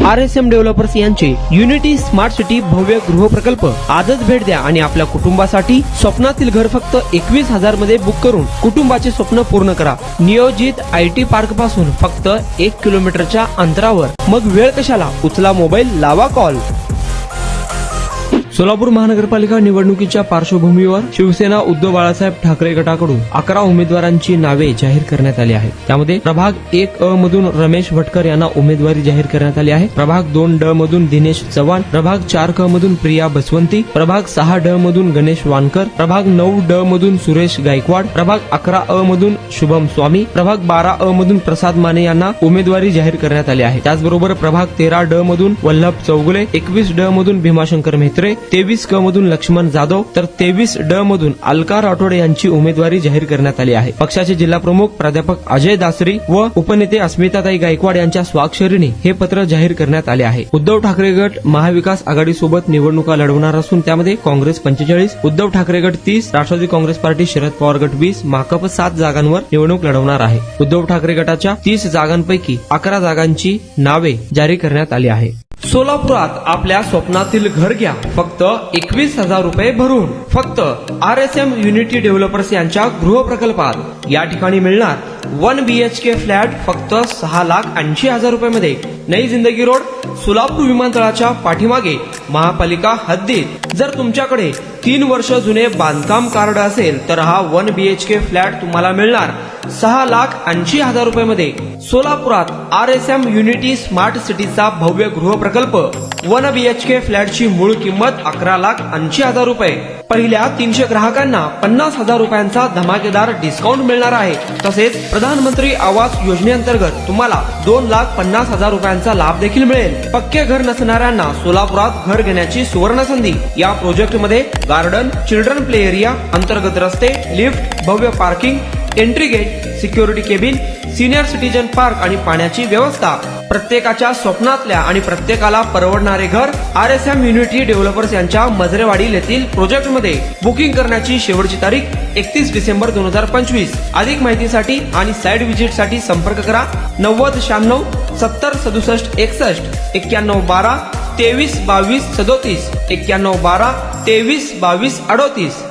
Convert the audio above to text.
RSM developers यांचे unity smart city भव्य गृह प्रकल्प आजच भेट द्या आणि आपल्या कुटुंबासाठी स्वप्नातील घर फक्त 21,000 मध्ये बुक करून कुटुंबाचे स्वप्न पूर्ण करा। नियोजित IT पार्क पासून फक्त 1 किलोमीटरच्या अंतरावर। मग वेळ कशाला, उचला मोबाईल, लावा कॉल। सोलापूर महानगरपालिका निवडणुकीच्या पार्श्वभूमीवर शिवसेना उद्धव बाळासाहेब ठाकरे गटाकडून 11 उमेदवारांची नावे जाहीर करण्यात आली आहेत। त्यामध्ये प्रभाग 1 अ मधून रमेश भटकर यांना उमेदवारी जाहीर करण्यात आली आहे। प्रभाग 2 ड मधून दिनेश चव्हाण, प्रभाग 4 क मधून प्रिया बसवंती, प्रभाग 6 ड मधून गणेश वानकर, प्रभाग 9 ड मधून सुरेश गायकवाड, प्रभाग 11 अ मधून शुभम स्वामी, प्रभाग 12 अ मधून प्रसाद माने यांना उमेदवारी जाहीर करण्यात आली आहे। त्याचबरोबर प्रभाग 13 ड मधून वल्लभ चौगुले, 21 ड मधून भीमाशंकर म्हेत्रे, 23 क मधून लक्ष्मण जाधव तर 23 ड मधून अलका राठोड यांची उमेदवारी जाहीर करण्यात आली आहे। पक्षाचे जिल्हा प्रमुख प्राध्यापक अजय दासरी व उपनेते अस्मिताताई गायकवाड यांच्या स्वाक्षरीने हे पत्र जाहीर करण्यात आले आहे। उद्धव ठाकरे गट महाविकास आघाडी सोबत निवडणुका लढवणार असून त्यामध्ये काँग्रेस 45, उद्धव ठाकरे गट 30, राष्ट्रवादी काँग्रेस पार्टी शरद पवार गट 20, माकप 7 जागांवर निवडणूक लढवणार आहे। उद्धव ठाकरे गटाच्या 30 जागांपैकी 11 जागांची नावे जारी करण्यात आली आहे। सोलापुरात आपल्या स्वप्नातील घर घ्या फक्त 21,000 रुपये भरून। फक्त RSM युनिटी डेव्हलपर्स यांच्या गृह प्रकल्पात या ठिकाणी मिळणार 1 BHK फ्लॅट फक्त 6,80,000 रुपये मध्ये। नई जिंदगी रोड, सोलापूर विमानतळाच्या पाठीमागे, महापालिका हद्दीत। जर तुमच्याकडे 3 वर्ष जुने बांधकाम कार्ड असेल तर हा 1 BHK फ्लॅट तुम्हाला मिळणार 6,80,000 रुपये मध्ये। सोलापुरात RSM युनिटी स्मार्ट सिटीचा भव्य गृह प्रकल्प 1 BHK फ्लॅटची मूळ किंमत 11,80,000 रुपये। पहिल्या 300 ग्राहकांना 50,000 रुपयांचा धमाकेदार डिस्काउंट मिळणार आहे। तसेच प्रधानमंत्री आवास योजनेअंतर्गत तुम्हाला 2,50,000 रुपयांचा लाभ देखील मिळेल। पक्के घर नसणाऱ्यांना सोलापुरात घर घेण्याची सुवर्ण संधी। या प्रोजेक्ट मध्ये गार्डन, चिल्ड्रन प्ले एरिया, अंतर्गत रस्ते, लिफ्ट, भव्य parking, entry gate, security cabin, senior citizen park आणि पाण्याची व्यवस्था। प्रत्येकाच्या स्वप्नातल्या आणि प्रत्येकाला परवडणारे घर RSM युनिटी डेव्हलपर्स यांच्या मजरेवाडी येथील प्रोजेक्ट मध्ये। बुकिंग करण्याची शेवटची तारीख 31 डिसेंबर 2025। अधिक माहितीसाठी आणि साइट व्हिजिट साठी संपर्क करा 9096 70 67 61 91 12 23 22 37 91 12 23 22 38।